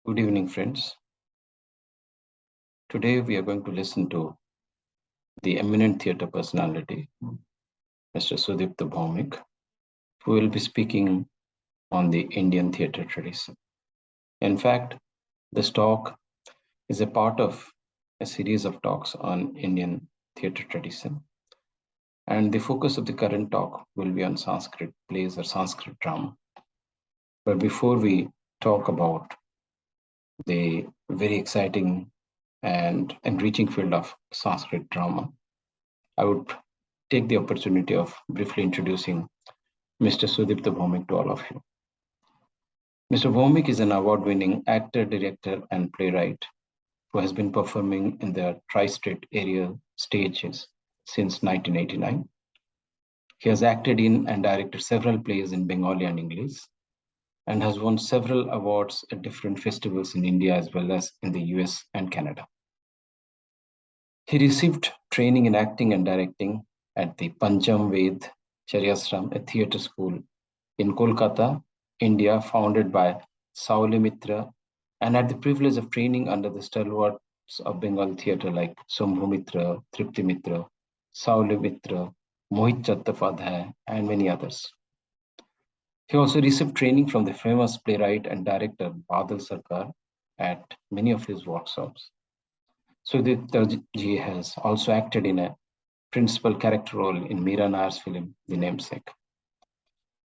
Good evening, friends. Today we are going to listen to the eminent theatre personality, Mr. Sudipta Bhawmik, who will be speaking on the Indian theatre tradition. In fact, this talk is a part of a series of talks on Indian theatre tradition. And the focus of the current talk will be on Sanskrit plays or Sanskrit drama. But before we talk about the very exciting and enriching field of Sanskrit drama, I would take the opportunity of briefly introducing Mr. Sudipta Bhawmik to all of you. Mr. Bhawmik is an award-winning actor, director, and playwright who has been performing in the tri-state area stages since 1989. He has acted in and directed several plays in Bengali and English and has won several awards at different festivals in India as well as in the US and Canada. He received training in acting and directing at the Pancham Ved Charyashram, a theatre school in Kolkata, India, founded by Sauli Mitra, and had the privilege of training under the stalwarts of Bengal theatre like Shambhu Mitra, Tripti Mitra, Sauli Mitra, Mohit Chattopadhyay, and many others. He also received training from the famous playwright and director Badal Sarkar at many of his workshops. Sudipta ji has also acted in a principal character role in Meera Nair's film The Namesake.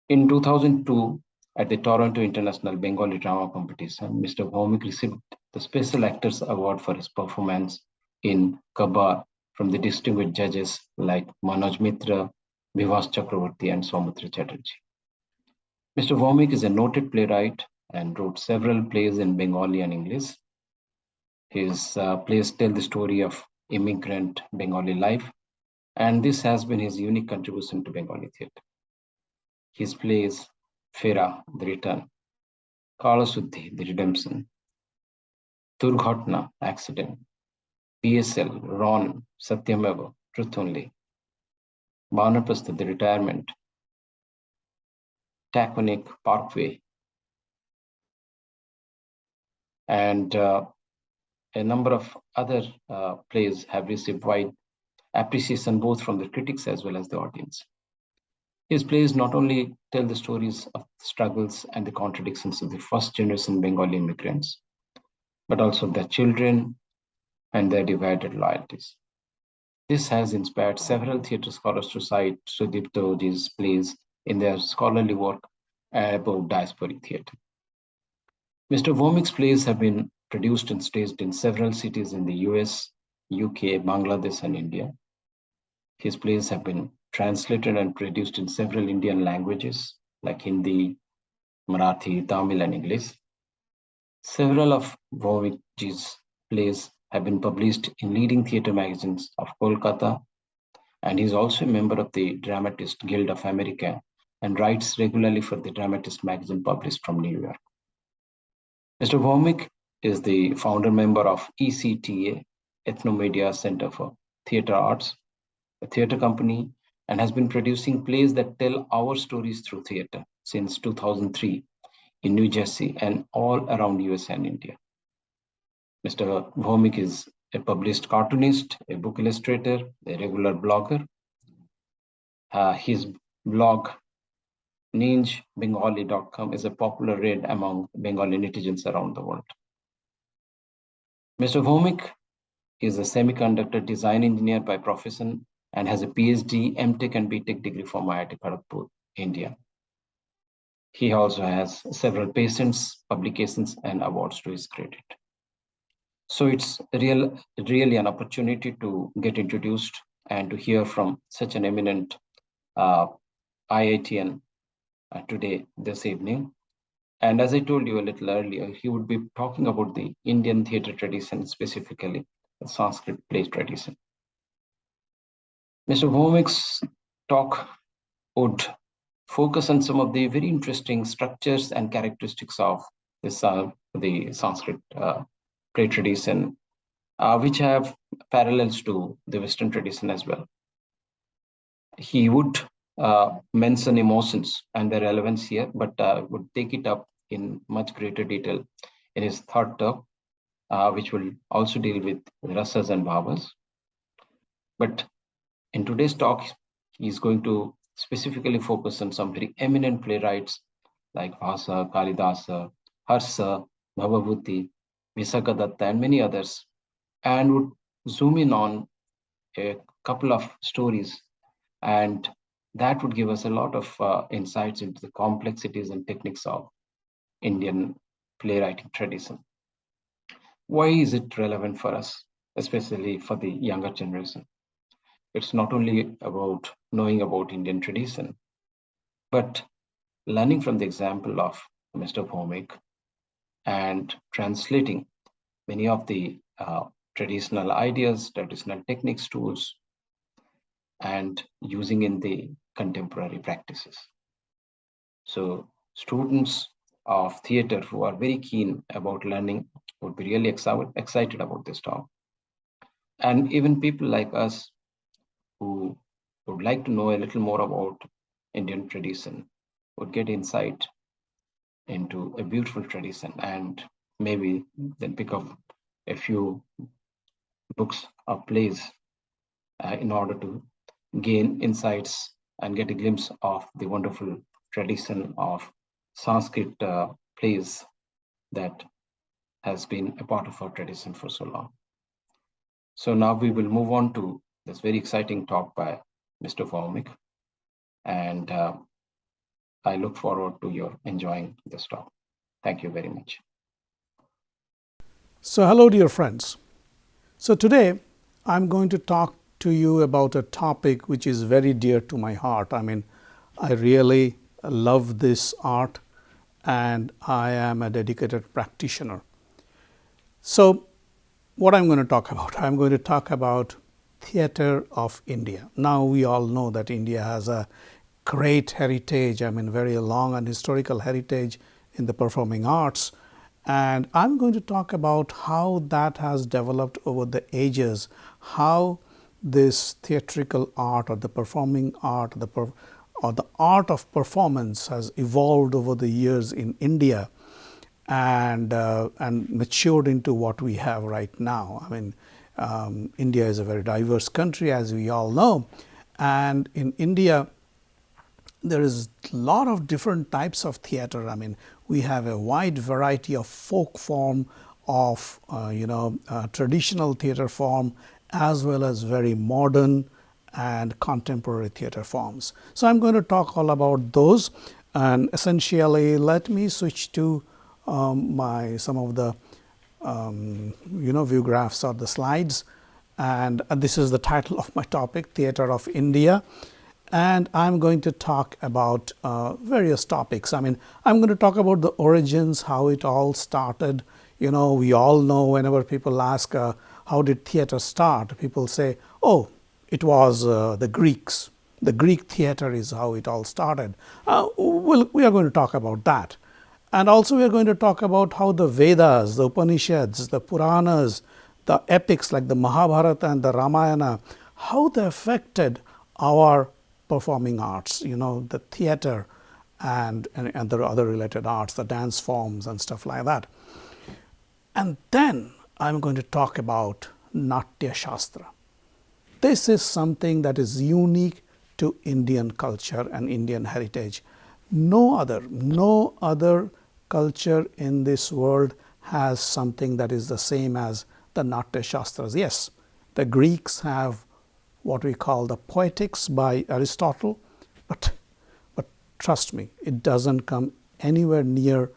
In 2002, at the Toronto International Bengali Drama Competition, Mr. Bhawmik received the Special Actors Award for his performance in Kabar from the distinguished judges like Manoj Mitra, Vivas Chakravarti, and Soumitra Chatterjee. Mr. Bhawmik is a noted playwright and wrote several plays in Bengali and English. His plays tell the story of immigrant Bengali life, and this has been his unique contribution to Bengali theatre. His plays Fera, The Return, Kalasuddhi, The Redemption, Durghatna, Accident, PSL, Ron, Satyameva, Truth Only, Banaprastha, The Retirement, Taconic, Parkway, and a number of other plays have received wide appreciation both from the critics as well as the audience. His plays not only tell the stories of the struggles and the contradictions of the first generation Bengali immigrants, but also their children and their divided loyalties. This has inspired several theatre scholars to cite Sudipta ji's plays in their scholarly work about diasporic theatre. Mr. Bhawmik's plays have been produced and staged in several cities in the US, UK, Bangladesh, and India. His plays have been translated and produced in several Indian languages like Hindi, Marathi, Tamil, and English. Several of Bhawmik's plays have been published in leading theatre magazines of Kolkata, and he is also a member of the Dramatist Guild of America and writes regularly for the Dramatist magazine published from New York. Mr. Bhawmik is the founder member of ECTA, Ethnomedia Center for Theatre Arts, a theatre company, and has been producing plays that tell our stories through theatre since 2003 in New Jersey and all around US and India. Mr. Bhawmik is a published cartoonist, a book illustrator, a regular blogger. His blog, ninjbengali.com, is a popular read among Bengali netizens around the world. Mr. Bhawmik is a semiconductor design engineer by profession and has a PhD, MTech, and BTech degree from IIT Kharagpur, India. He also has several patents, publications, and awards to his credit. So it's really an opportunity to get introduced and to hear from such an eminent IITian today, this evening. And as I told you a little earlier, he would be talking about the Indian theatre tradition, specifically the Sanskrit play tradition. Mr. Bhawmik's talk would focus on some of the very interesting structures and characteristics of this, the Sanskrit play tradition, which have parallels to the Western tradition as well. He would mention emotions and their relevance here, but would take it up in much greater detail in his third term, which will also deal with rasas and bhavas. But in today's talk, he's going to specifically focus on some very eminent playwrights like Bhasa, Kalidasa, Harsa, Bhavabhuti, Visakadatta, and many others, and would zoom in on a couple of stories, and that would give us a lot of insights into the complexities and techniques of Indian playwriting tradition. Why is it relevant for us, especially for the younger generation? It's not only about knowing about Indian tradition, but learning from the example of Mr. Bhawmik and translating many of the traditional ideas, traditional techniques, tools, and using in the contemporary practices. So students of theater who are very keen about learning would be really excited about this talk. And even people like us who would like to know a little more about Indian tradition would get insight into a beautiful tradition, and maybe then pick up a few books or plays in order to gain insights and get a glimpse of the wonderful tradition of Sanskrit plays that has been a part of our tradition for so long. So now we will move on to this very exciting talk by Mr. Bhawmik, and I look forward to your enjoying this talk. Thank you very much. So hello dear friends. So today I'm going to talk to you about a topic which is very dear to my heart. I mean, I really love this art and I am a dedicated practitioner. So what I'm going to talk about? I'm going to talk about theatre of India. Now we all know that India has a great heritage, I mean very long and historical heritage in the performing arts. And I'm going to talk about how that has developed over the ages, how this theatrical art or the performing art or the art of performance has evolved over the years in India and matured into what we have right now. I mean, India is a very diverse country, as we all know, and in India there is a lot of different types of theatre. I mean, we have a wide variety of folk form, of traditional theatre form, as well as very modern and contemporary theatre forms. So I'm going to talk all about those, and essentially let me switch to some of the view graphs or the slides, and this is the title of my topic, Theatre of India. And I'm going to talk about various topics. I mean, I'm going to talk about the origins, how it all started. You know, we all know whenever people ask, how did theatre start? People say, oh, it was the Greeks. The Greek theatre is how it all started. We are going to talk about that. And also we are going to talk about how the Vedas, the Upanishads, the Puranas, the epics like the Mahabharata and the Ramayana, how they affected our performing arts, the theatre and the other related arts, the dance forms and stuff like that. And then I'm going to talk about Natta Shastra. This is something that is unique to Indian culture and Indian heritage. No other culture in this world has something that is the same as the Natta Shastras. Yes, the Greeks have what we call the Poetics by Aristotle, but trust me, it doesn't come anywhere near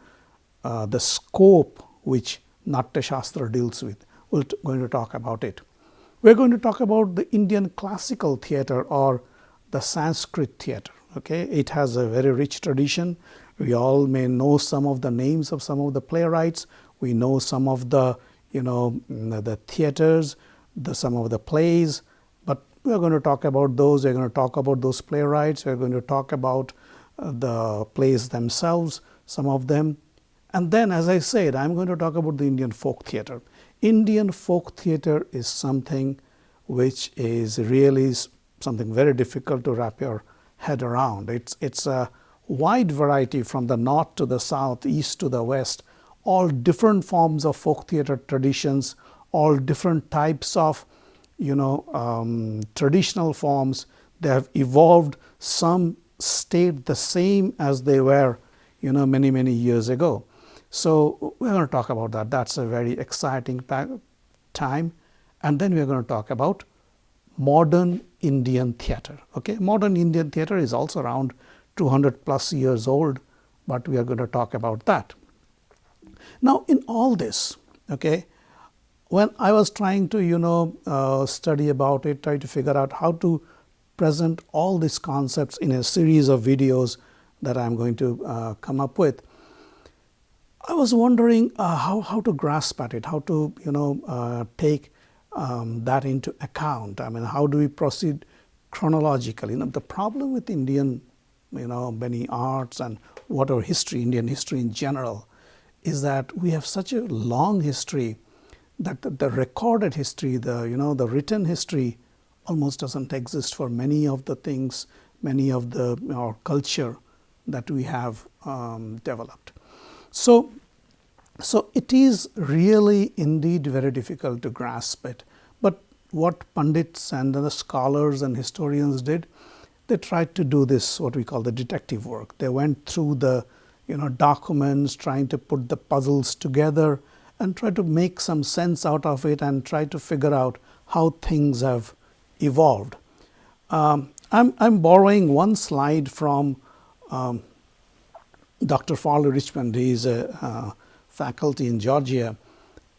the scope which Natta Shastra deals with. We're going to talk about it. We're going to talk about the Indian classical theatre or the Sanskrit theatre. Okay, it has a very rich tradition. We all may know some of the names of some of the playwrights. We know some of the the theatres, some of the plays. We are going to talk about those. We are going to talk about those playwrights. We are going to talk about the plays themselves, some of them. And then, as I said, I'm going to talk about the Indian folk theatre. Indian folk theatre is something which is really something very difficult to wrap your head around. It's a wide variety from the north to the south, east to the west. all different forms of folk theater traditions, all different types of traditional forms. They have evolved. Some stayed the same as they were many years ago. So we're going to talk about that. That's a very exciting time. And then we're going to talk about modern Indian theater. Okay, modern Indian theater is also around 200 plus years old, but we are going to talk about that. Now, in all this, okay, when I was trying to study about it, try to figure out how to present all these concepts in a series of videos that I'm going to come up with, I was wondering how to grasp at it, how to take that into account. I mean, how do we proceed chronologically? The problem with Indian, many arts and whatever history, Indian history in general, is that we have such a long history that the recorded history, the written history, almost doesn't exist for many of the things, many of our culture that we have developed. So it is really indeed very difficult to grasp it. But what pundits and the scholars and historians did, they tried to do this, what we call the detective work. They went through the documents, trying to put the puzzles together and try to make some sense out of it and try to figure out how things have evolved. I'm borrowing one slide from Dr. Farley Richmond. He's a faculty in Georgia,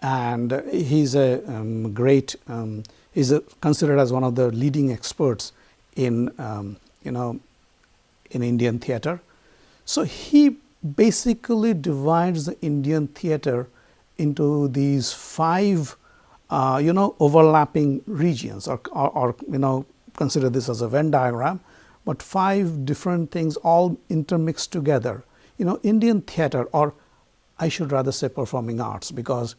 and he's a great. He's considered as one of the leading experts in in Indian theater. So he basically divides the Indian theater into these 5 overlapping regions, or consider this as a Venn diagram, but 5 different things all intermixed together. Indian theater, or I should rather say performing arts, because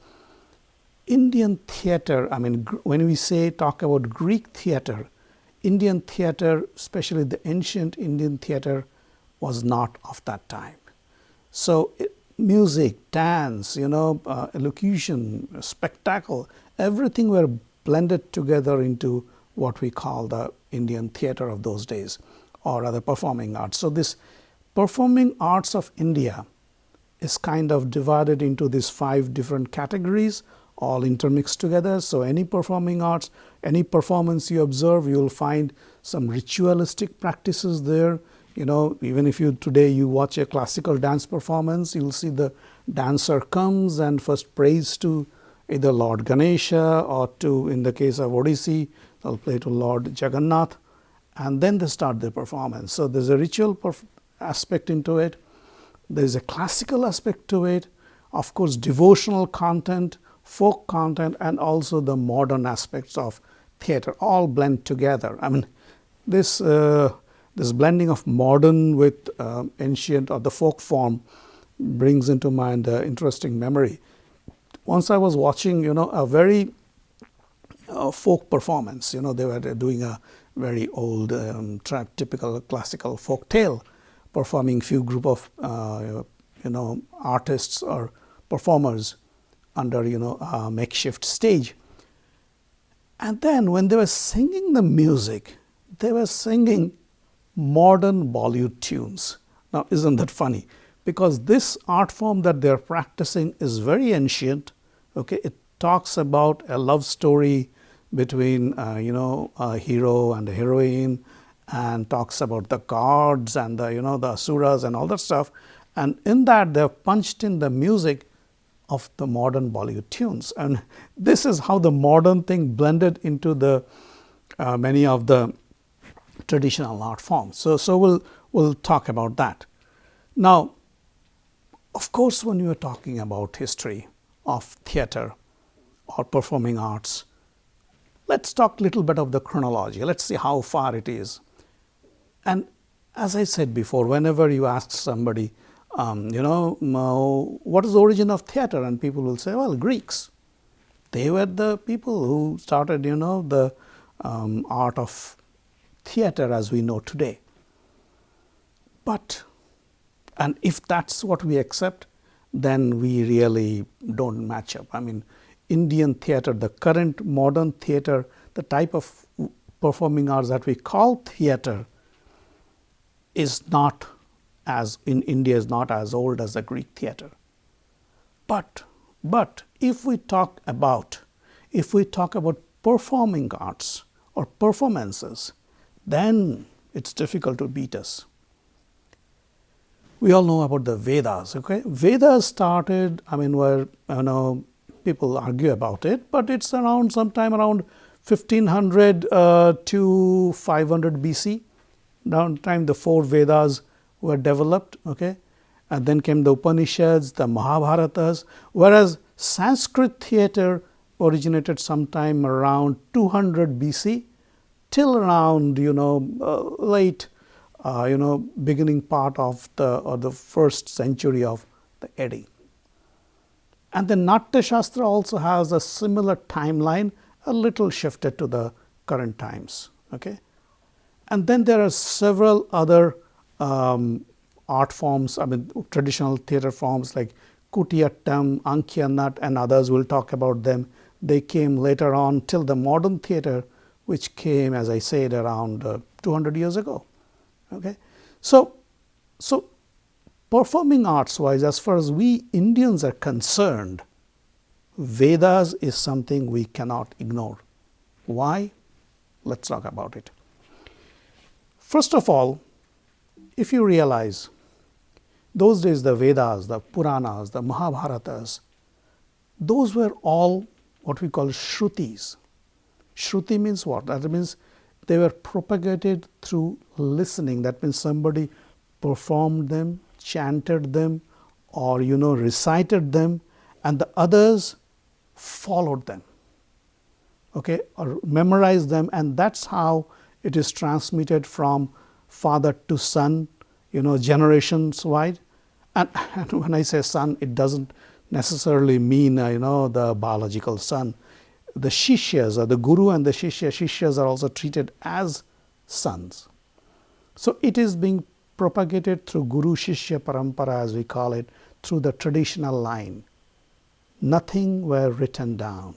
Indian theater, I mean, when we talk about Greek theater, Indian theater, especially the ancient Indian theater, was not of that time. So music, dance, elocution, spectacle, everything were blended together into what we call the Indian theater of those days, or rather performing arts. So this performing arts of India is kind of divided into these 5 different categories, all intermixed together. So any performing arts, any performance you observe, you will find some ritualistic practices there. Even if today you watch a classical dance performance, you'll see the dancer comes and first prays to either Lord Ganesha, or to, in the case of Odissi, they'll play to Lord Jagannath, and then they start their performance. So there's a ritual aspect into it. There's a classical aspect to it, of course, devotional content, folk content, and also the modern aspects of theater, all blend together. I mean, this blending of modern with ancient or the folk form brings into mind an interesting memory. Once I was watching, a very folk performance. They were doing a very old, typical classical folk tale, performing few group of artists or performers under a makeshift stage. And then when they were singing the music, they were singing modern Bollywood tunes. Now, isn't that funny? Because this art form that they're practicing is very ancient. Okay, it talks about a love story between a hero and a heroine, and talks about the gods and the asuras and all that stuff. And in that, they've punched in the music of the modern Bollywood tunes. And this is how the modern thing blended into the many of the traditional art forms. So we'll talk about that. Now, of course, when you are talking about history of theater or performing arts, let's talk a little bit of the chronology. Let's see how far it is. And as I said before, whenever you ask somebody, what is the origin of theater? And people will say, well, Greeks. They were the people who started, the art of theater as we know today. But, and if that's what we accept, then we really don't match up. I mean, Indian theater, the current modern theater, the type of performing arts that we call theater is not as, in India, is not as old as the Greek theater. But if we talk about performing arts or performances, then it's difficult to beat us. We all know about the Vedas. Okay, Vedas started, I mean, where people argue about it, but it's around sometime around 1500 to 500 BC. Around the time the 4 Vedas were developed. Okay, and then came the Upanishads, the Mahabharatas, whereas Sanskrit theater originated sometime around 200 BC till around late beginning part of the first century of the AD. And the Natta Shastra also has a similar timeline, a little shifted to the current times. Okay, and then there are several other art forms, I mean traditional theater forms like Kutiyattam, Ankyanat, and others. We'll talk about them. They came later on till the modern theater, which came, as I said, around 200 years ago. Okay, so performing arts wise, as far as we Indians are concerned, Vedas is something we cannot ignore. Why? Let's talk about it. First of all, if you realize, those days the Vedas, the Puranas, the Mahabharatas, those were all what we call Shrutis. Shruti means what? That means they were propagated through listening. That means somebody performed them, chanted them, or recited them, and the others followed them. Okay, or memorized them, and that's how it is transmitted from father to son, generations wide. And when I say son, it doesn't necessarily mean the biological son. The Shishyas, or the Guru and the Shishyas are also treated as sons. So it is being propagated through Guru Shishya Parampara, as we call it, through the traditional line. Nothing were written down.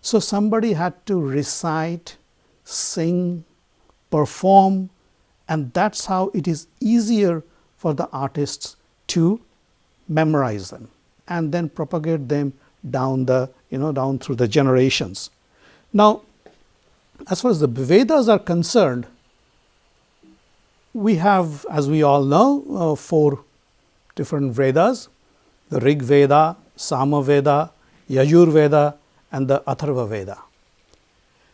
So somebody had to recite, sing, perform, and that's how it is easier for the artists to memorize them and then propagate them down through the generations. Now, as far as the Vedas are concerned, we have, as we all know, 4 different Vedas: the Rig Veda, Sama Veda, Yajur Veda, and the Atharva Veda.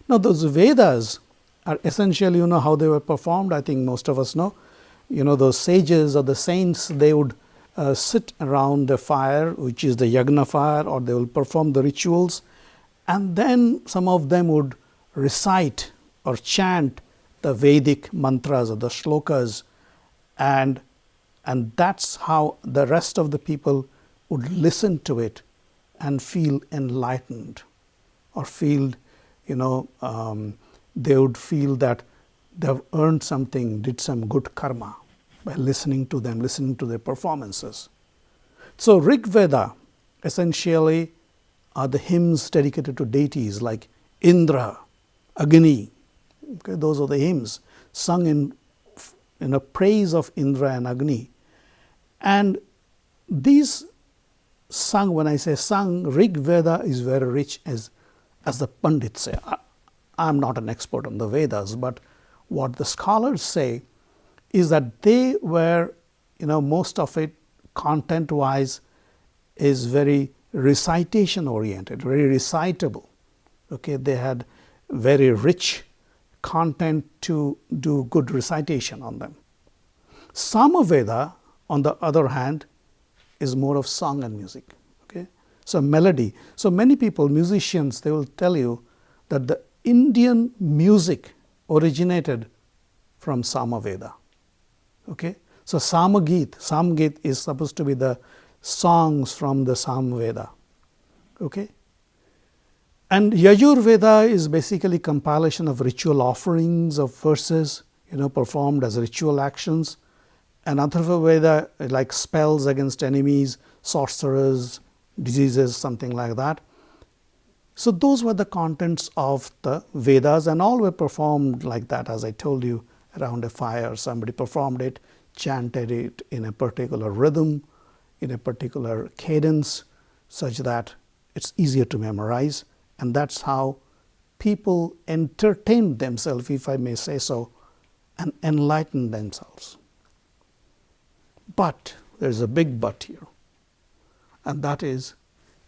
Now, those Vedas are essentially, how they were performed. I think most of us know. Those sages or the saints, they would sit around the fire, which is the yagna fire, or they will perform the rituals, and then some of them would recite or chant the Vedic mantras or the shlokas, and that's how the rest of the people would listen to it and feel enlightened, or feel, they would feel that they have earned something, did some good karma by listening to them, listening to their performances. So Rig Veda essentially are the hymns dedicated to deities like Indra, Agni. Okay, those are the hymns sung in a praise of Indra and Agni. And these sung, when I say sung, Rig Veda is very rich, as the Pandits say. I'm not an expert on the Vedas, but what the scholars say is that they were, most of it content-wise is very recitation-oriented, very recitable. Okay, they had very rich content to do good recitation on them. Samaveda, on the other hand, is more of song and music. Okay, so melody. So many people, musicians, they will tell you that the Indian music originated from Samaveda. Okay, so Samgit is supposed to be the songs from the Samveda. Okay, and Yajur Veda is basically compilation of ritual offerings of verses, performed as ritual actions. And Atharva Veda, like spells against enemies, sorcerers, diseases, something like that. So those were the contents of the Vedas, and all were performed like that, as I told you, around a fire. Somebody performed it, chanted it in a particular rhythm, in a particular cadence, such that it's easier to memorize. And that's how people entertained themselves, if I may say so, and enlightened themselves. But there's a big but here, and that is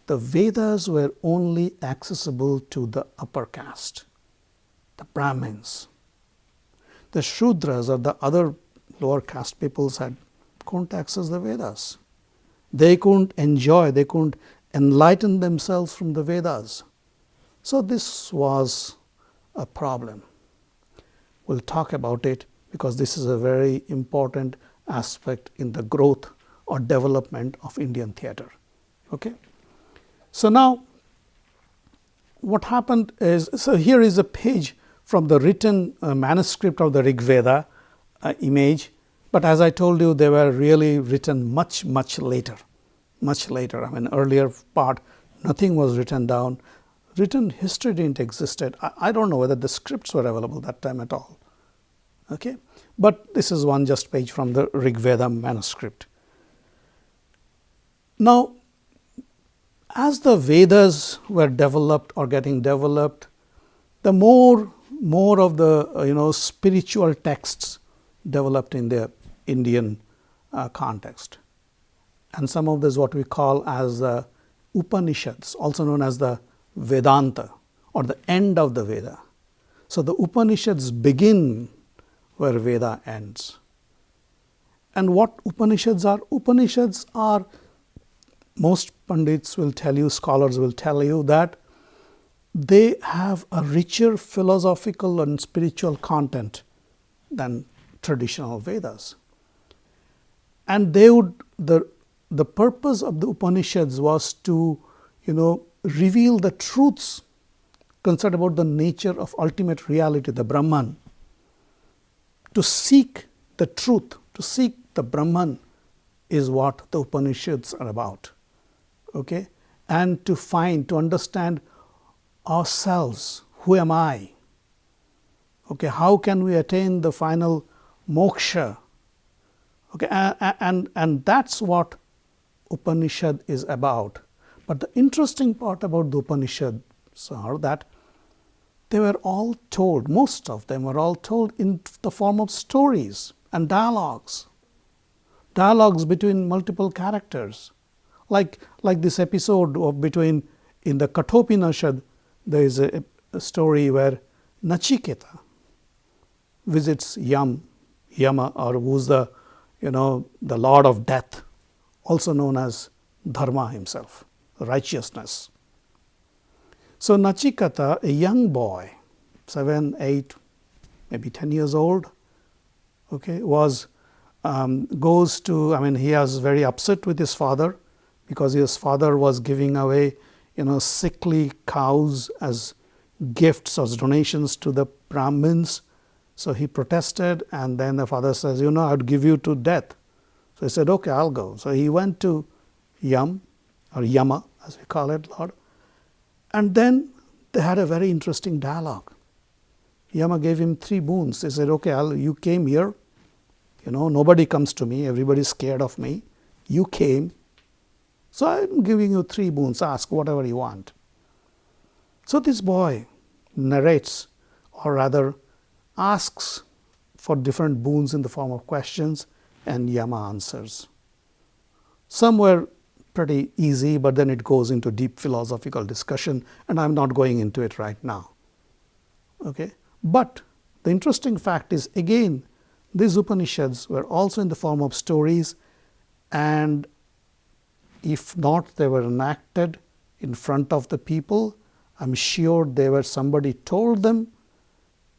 the Vedas were only accessible to the upper caste, the Brahmins. The Shudras or the other lower caste peoples couldn't access the Vedas. They couldn't enjoy, they couldn't enlighten themselves from the Vedas. So this was a problem. We'll talk about it because this is a very important aspect in the growth or development of Indian theatre. Okay? So now, what happened is, so here is a page from the written manuscript of the Rig Veda image, but as I told you, they were really written much later. I mean, earlier part, nothing was written down. Written history didn't exist. I don't know whether the scripts were available that time at all. Okay, but this is one just page from the Rig Veda manuscript. Now, as the Vedas were developed or getting developed, the more of the spiritual texts developed in the Indian context, and some of this what we call as the Upanishads, also known as the Vedanta or the end of the Veda. So the Upanishads begin where Veda ends. And what Upanishads are? Upanishads are, most pundits will tell you, scholars will tell you that they have a richer philosophical and spiritual content than traditional Vedas. And they would, the purpose of the Upanishads was to, reveal the truths concerned about the nature of ultimate reality, the Brahman. To seek the truth, to seek the Brahman is what the Upanishads are about. Okay? And to understand ourselves. Who am I? Okay, how can we attain the final moksha? Okay, and that's what Upanishad is about. But the interesting part about the Upanishads are that they were all told, most of them were all told in the form of stories and dialogues between multiple characters. Like this episode of between, in the Kathopanishad, there is a story where Nachiketa visits Yama, or who's the Lord of Death, also known as Dharma himself, righteousness. So Nachiketa, a young boy, 7, 8, maybe 10 years old, okay, goes to, he was very upset with his father because his father was giving away, sickly cows as gifts, as donations to the Brahmins. So he protested, and then the father says, I'd give you to death. So he said, okay, I'll go. So he went to Yama, as we call it, Lord. And then they had a very interesting dialogue. Yama gave him 3 boons. He said, okay, you came here. Nobody comes to me. Everybody's scared of me. You came. So I'm giving you 3 boons. Ask whatever you want. So this boy narrates, or rather asks for different boons in the form of questions, and Yama answers. Some were pretty easy, but then it goes into deep philosophical discussion, and I'm not going into it right now. Okay? But the interesting fact is, again, these Upanishads were also in the form of stories, and if not, they were enacted in front of the people. I'm sure somebody told them,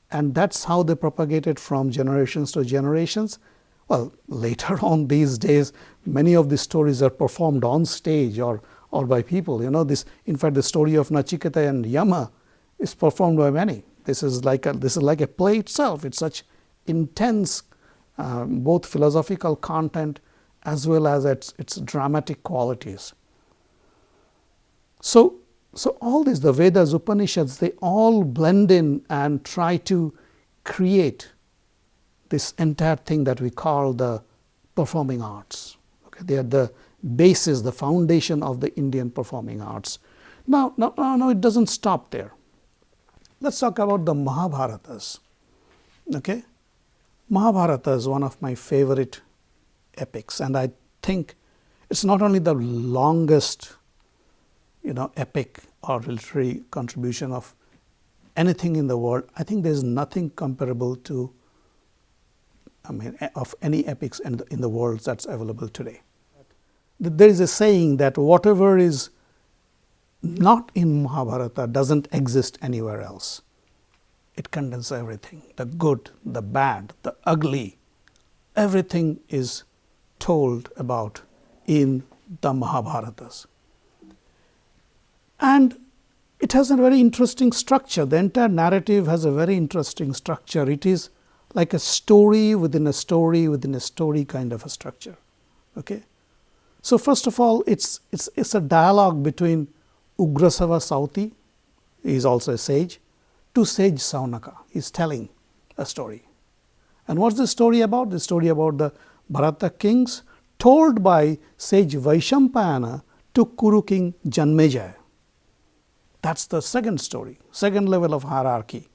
and that's how they propagated from generations to generations. Well, later on these days, many of these stories are performed on stage or by people. In fact, the story of Nachiketa and Yama is performed by many. This is like a play itself. It's such intense, both philosophical content as well as its dramatic qualities. So all these, the Vedas, Upanishads, they all blend in and try to create this entire thing that we call the performing arts. Okay, they are the basis, the foundation of the Indian performing arts. Now, it doesn't stop there. Let's talk about the Mahabharatas. Okay, Mahabharata is one of my favorite epics, and I think it's not only the longest, epic or literary contribution of anything in the world. I think there's nothing comparable to, of any epics in the world that's available today. There is a saying that whatever is not in Mahabharata doesn't exist anywhere else. It condenses everything, the good, the bad, the ugly. Everything is told about in the Mahabharatas. And it has a very interesting structure. The entire narrative has a very interesting structure. It is like a story within a story within a story kind of a structure. Okay. So first of all, it's a dialogue between Ugrasava Sauti, he is also a sage, to sage Saunaka. He is telling a story. And what's the story about? The story about the Bharata kings told by sage Vaishampayana to Kuru king Janmejaya. That's the second story, second level of hierarchy.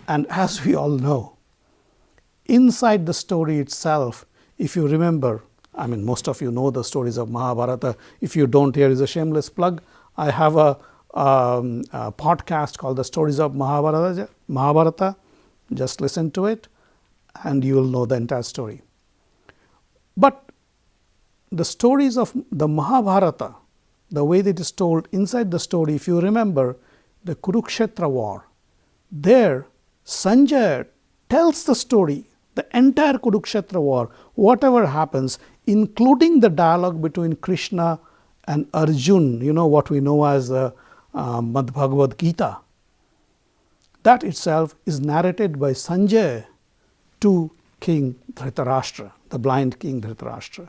And as we all know, inside the story itself, if you remember, most of you know the stories of Mahabharata. If you don't, here is a shameless plug. I have a podcast called The Stories of Mahabharata. Just listen to it and you will know the entire story. But the stories of the Mahabharata, the way that it is told inside the story, if you remember the Kurukshetra war, there Sanjaya tells the story, the entire Kurukshetra war, whatever happens, including the dialogue between Krishna and Arjun, what we know as the Madhbhagavad Gita. That itself is narrated by Sanjaya to King Dhritarashtra, the blind King Dhritarashtra.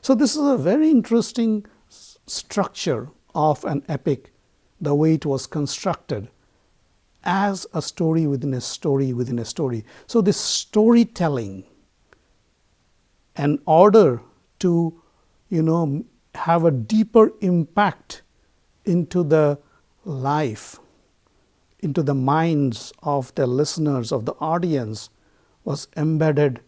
So this is a very interesting structure of an epic, the way it was constructed as a story within a story within a story. So this storytelling, in order to have a deeper impact into the life, into the minds of the listeners, of the audience, was embedded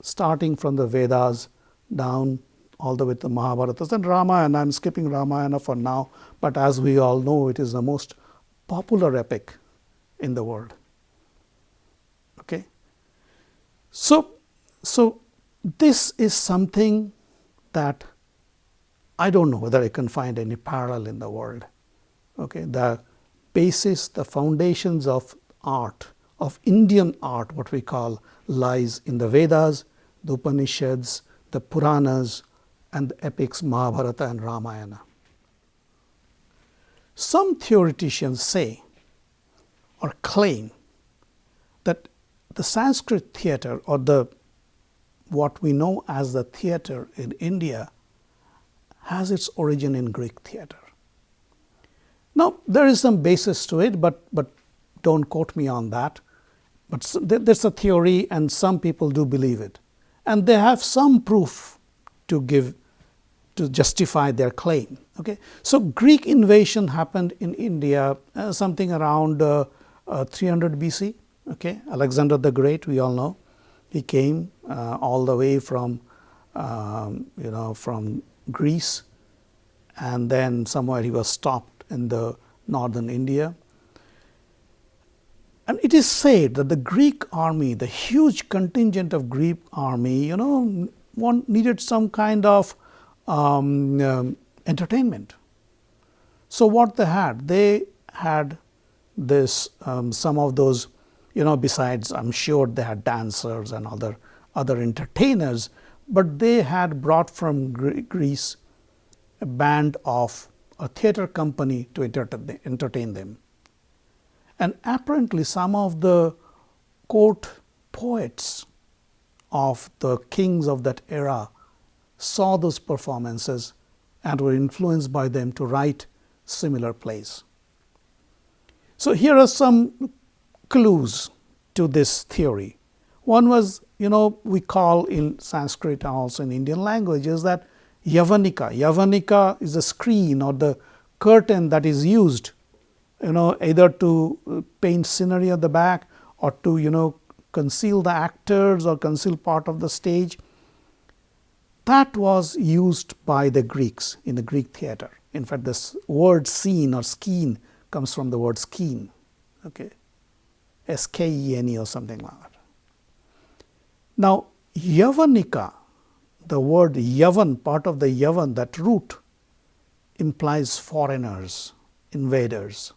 starting from the Vedas down all the way to the Mahabharatas and Ramayana. I'm skipping Ramayana for now, but as we all know, it is the most popular epic in the world. Okay, so this is something that I don't know whether I can find any parallel in the world. Okay, the basis, the foundations of art, of Indian art, what we call, lies in the Vedas, the Upanishads, the Puranas, and the epics Mahabharata and Ramayana. Some theoreticians say or claim that the Sanskrit theatre, or what we know as the theatre in India, has its origin in Greek theatre. Now, there is some basis to it, but don't quote me on that. But there's a theory, and some people do believe it. And they have some proof to justify their claim. Okay, so Greek invasion happened in India something around 300 BC. Okay, Alexander the Great, we all know, he came all the way from from Greece, and then somewhere he was stopped in the northern India. And it is said that the Greek army, the huge contingent of Greek army, one needed some kind of entertainment. So what they had this, some of those, besides, I'm sure they had dancers and other entertainers, but they had brought from Greece a band of a theatre company to entertain them. And apparently some of the court poets of the kings of that era saw those performances and were influenced by them to write similar plays. So here are some clues to this theory. One was, we call in Sanskrit and also in Indian languages that Yavanika. Yavanika is the screen or the curtain that is used, either to paint scenery at the back or to, conceal the actors or conceal part of the stage. That was used by the Greeks in the Greek theater. In fact, this word scene or skene comes from the word skene, okay, skene or something like that. Now, Yavanika, the word Yavan, part of the Yavan, that root implies foreigners, invaders.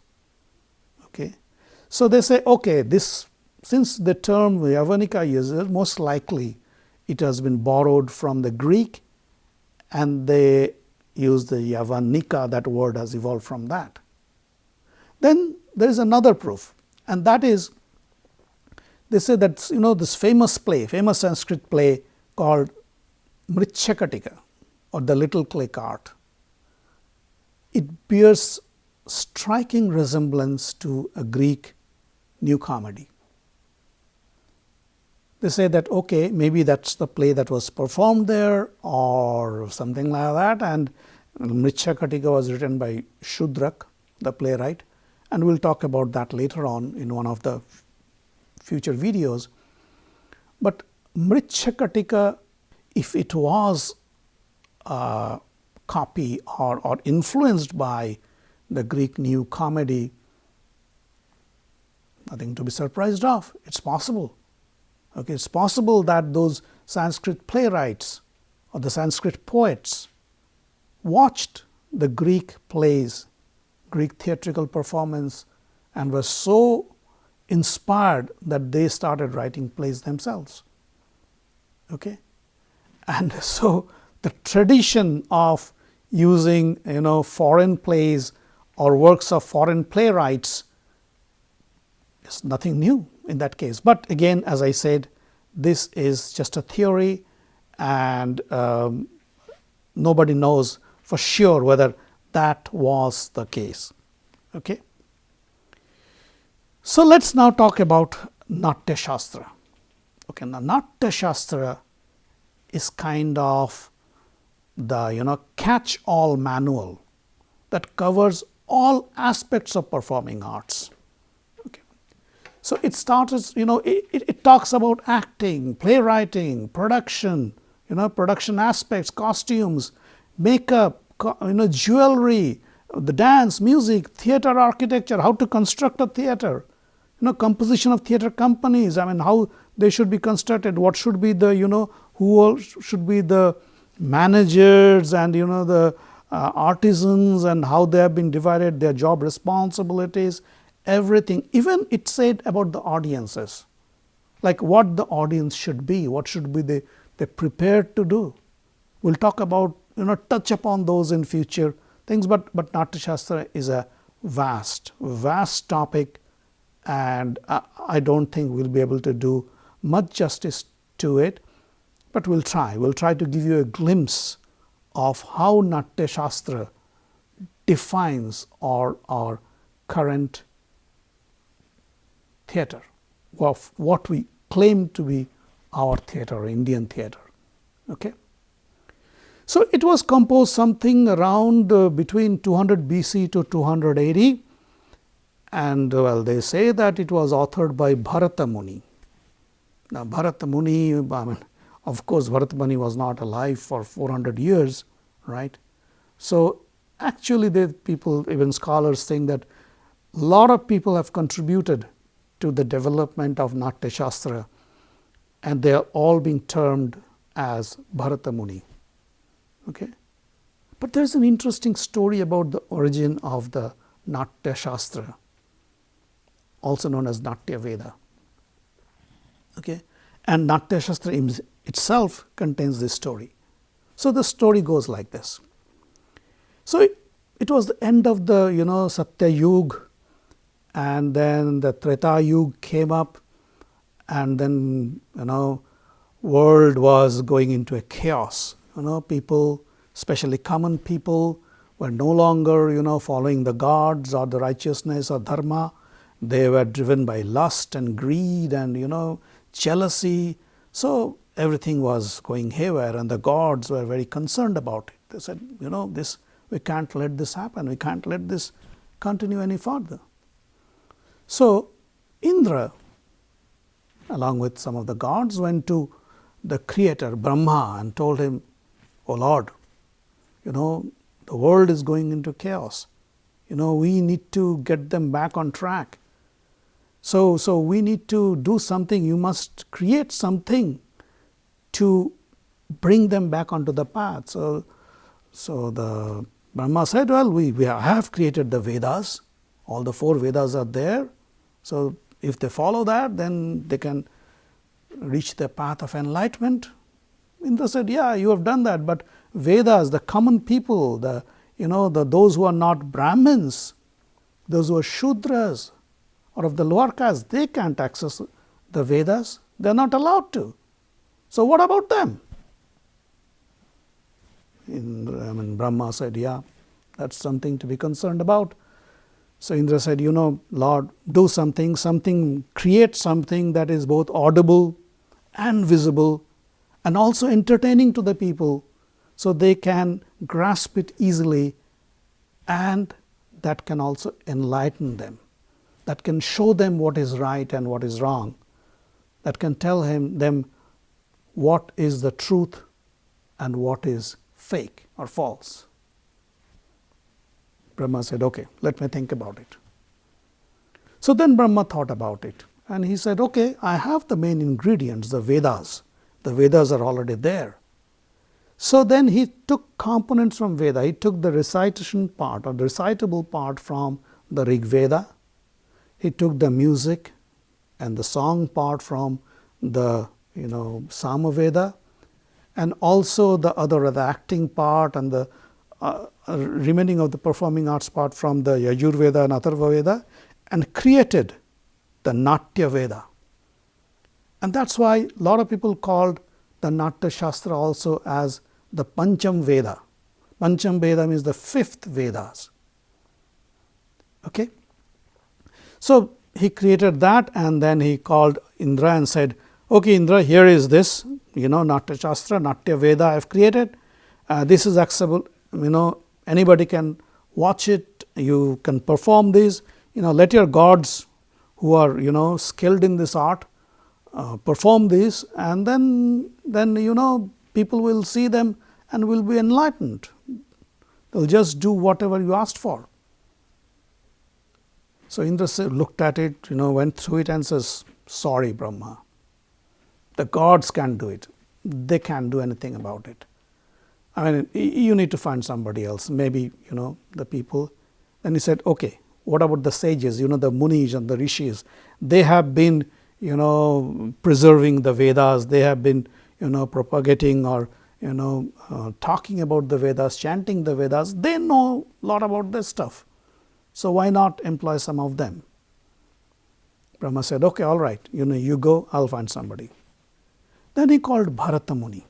Okay, so they say, okay, this, since the term Yavanika uses, most likely it has been borrowed from the Greek, and they use the Yavanika, that word has evolved from that. Then there is another proof, and that is, they say that, this famous Sanskrit play called Mritchakatika, or the Little Clay Cart, it bears striking resemblance to a Greek new comedy. They say that, okay, maybe that's the play that was performed there or something like that, and Mritchakatika was written by Shudrak, the playwright, and we'll talk about that later on in one of the future videos. But Mritchakatika, if it was a copy or influenced by the Greek new comedy, nothing to be surprised of. It's possible. Okay, it's possible that those Sanskrit playwrights or the Sanskrit poets watched the Greek plays, Greek theatrical performance, and were so inspired that they started writing plays themselves. Okay, and so the tradition of using foreign plays or works of foreign playwrights is nothing new in that case. But again, as I said, this is just a theory, and nobody knows for sure whether that was the case. Okay. So let's now talk about Natta Shastra. Okay, now Natta Shastra is kind of the catch-all manual that covers all aspects of performing arts. Okay, so it starts, it talks about acting, playwriting, production, production aspects, costumes, makeup, jewelry, the dance, music, theater architecture, how to construct a theater, composition of theater companies. I mean, how they should be constructed, what should be the, who all should be the managers and, the artisans, and how they have been divided, their job responsibilities, everything. Even it said about the audiences, like what the audience should be, what should be they prepared to do. We'll talk about, touch upon those in future things, but Natta Shastra is a vast topic, and I don't think we'll be able to do much justice to it, but we'll try to give you a glimpse of how Natta Shastra defines our current theatre, of what we claim to be our theatre, Indian theatre. Okay. So it was composed something around between 200 BC to 280, and they say that it was authored by Bharata Muni. Now Bharata Muni, of course Bharata Muni was not alive for 400 years, right? So actually the people, even scholars, think that a lot of people have contributed to the development of Natta Shastra, and they are all being termed as Bharata Muni. Okay, but there's an interesting story about the origin of the Natta Shastra, also known as Natya Veda. Okay, and Natta Shastra itself contains this story. So the story goes like this. So it was the end of the Satya Yuga, and then the Treta Yuga came up, and then world was going into a chaos. People, especially common people, were no longer, following the gods or the righteousness or dharma. They were driven by lust and greed and, jealousy. So everything was going haywire, and the gods were very concerned about it. They said, this, we can't let this happen. We can't let this continue any further. So Indra, along with some of the gods, went to the creator, Brahma, and told him, "Oh Lord, the world is going into chaos. We need to get them back on track. So we need to do something. You must create something to bring them back onto the path." So the Brahma said, "Well, we have created the Vedas. All the 4 Vedas are there. So if they follow that, then they can reach the path of enlightenment." Indra said, "Yeah, you have done that, but Vedas, the common people, those who are not Brahmins, those who are Shudras or of the lower caste, they can't access the Vedas. They are not allowed to. So what about them?" Brahma said, "Yeah, that's something to be concerned about." So Indra said, "Lord, do something, create something that is both audible and visible and also entertaining to the people so they can grasp it easily, and that can also enlighten them, that can show them what is right and what is wrong, that can tell them what is the truth and what is fake or false." Brahma said, "Okay, let me think about it." So then Brahma thought about it, and he said, "Okay, I have the main ingredients, the Vedas. The Vedas are already there." So then he took components from Veda. He took the recitation part or the recitable part from the Rig Veda. He took the music and the song part from the Sama Veda, and also the acting part and the remaining of the performing arts part from the Yajurveda and Atharva Veda, and created the Natya Veda. And that's why a lot of people called the Natta Shastra also as the Pancham Veda. Pancham Veda means the 5th Vedas. Okay? So he created that, and then he called Indra and said, "Okay, Indra, here is this, Natta Shastra, Natya Veda I have created. This is accessible. Anybody can watch it. You can perform this. Let your gods who are skilled in this art perform this, and then people will see them and will be enlightened. They'll just do whatever you asked for." So Indra looked at it, went through it and says, "Sorry, Brahma, the gods can't do it. They can't do anything about it. You need to find somebody else, maybe, the people." Then he said, "Okay, what about the sages, the Munis and the Rishis? They have been, preserving the Vedas. They have been, propagating or, talking about the Vedas, chanting the Vedas. They know a lot about this stuff. So why not employ some of them?" Brahma said, "Okay, all right, you go, I'll find somebody." Then he called Bharata Muni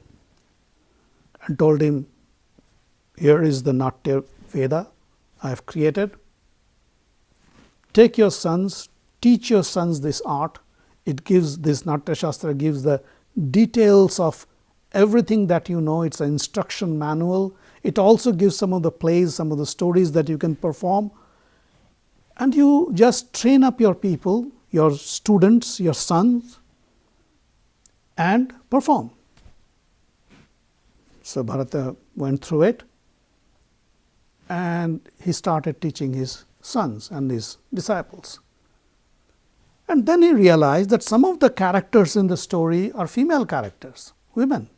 and told him, "Here is the Natya Veda I have created. Take your sons, teach your sons this art. It gives, this Natta Shastra gives the details of everything that you know. It's an instruction manual. It also gives some of the plays, some of the stories that you can perform. And you just train up your people, your students, your sons, and perform." So Bharata went through it, and he started teaching his sons and his disciples. And then he realized that some of the characters in the story are female characters, women.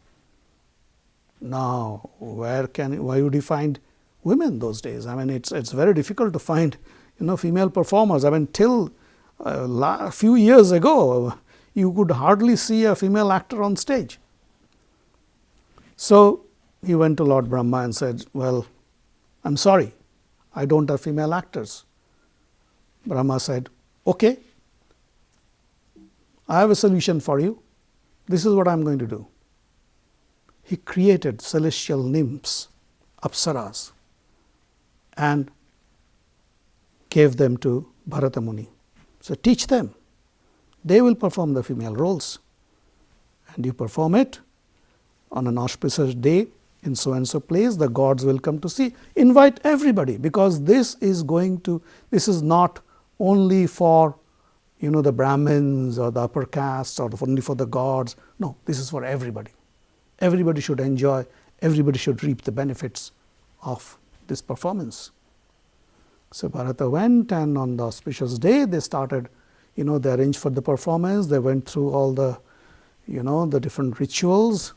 Now, why would he find women those days? It's very difficult to find female performers. Till a few years ago, you could hardly see a female actor on stage. So he went to Lord Brahma and said, "Well, I'm sorry, I don't have female actors." Brahma said, "Okay, I have a solution for you. this is what I'm going to do. He created celestial nymphs, apsaras, and gave them to Bharata Muni. So teach them. They will perform the female roles. And you perform it on an auspicious day in so and so place. The gods will come to see. Invite everybody, because this is not only for the Brahmins or the upper castes or only for the gods. No, this is for everybody. Everybody should enjoy, everybody should reap the benefits of this performance. So Bharata went, and on the auspicious day they started, they arranged for the performance. They went through all the, the different rituals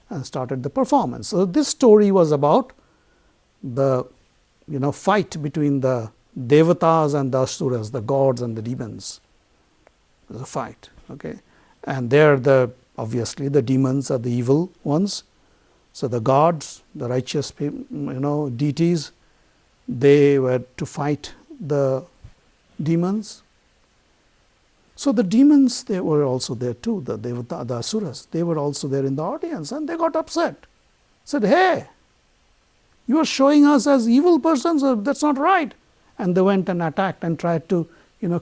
and started the performance. So this story was about the, fight between the Devatas and the Asuras, the gods and the demons. It was a fight, okay? And there obviously the demons are the evil ones. So the gods, the righteous, deities, they were to fight the demons. So the demons, they were also there too, the Devata, the Asuras, they were also there in the audience, and they got upset. Said, hey, you are showing us as evil persons, that's not right. And they went and attacked and tried to,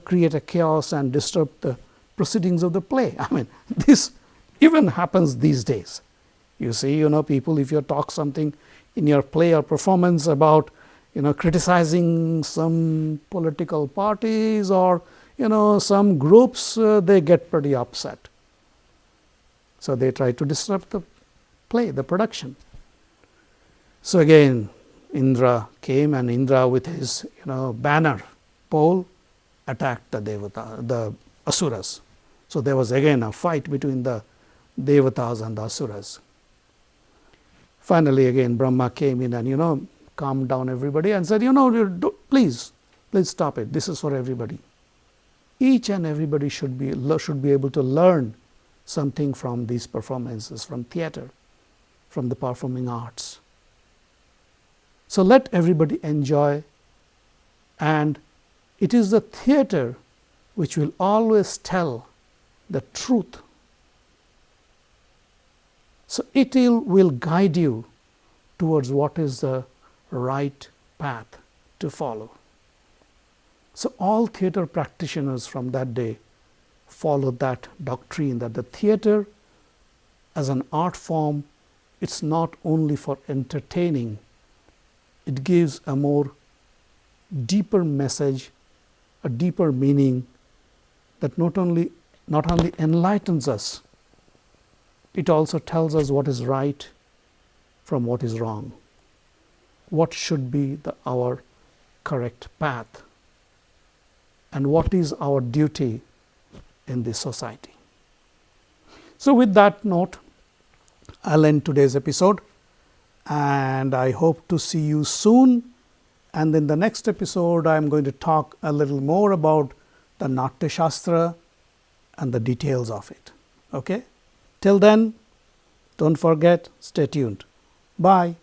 create a chaos and disturb the proceedings of the play. I mean, this even happens these days. You see, people, if you talk something in your play or performance about, criticizing some political parties or, some groups, they get pretty upset. So they try to disrupt the play, the production. So again, Indra came, and Indra with his, banner pole attacked the Asuras. So there was again a fight between the Devatas and the Asuras. Finally, again, Brahma came in and, calmed down everybody and said, please stop it. This is for everybody. Each and everybody should be able to learn something from these performances, from theater, from the performing arts. So let everybody enjoy, and it is the theater which will always tell the truth. So it will guide you towards what is the right path to follow. So all theater practitioners from that day followed that doctrine, that the theater as an art form, it's not only for entertaining, it gives a more deeper message, a deeper meaning that not only enlightens us, it also tells us what is right from what is wrong, what should be our correct path, and what is our duty in this society. So with that note, I'll end today's episode, and I hope to see you soon. And in the next episode, I'm going to talk a little more about the Natta Shastra and the details of it. Okay? Till then, don't forget, stay tuned. Bye.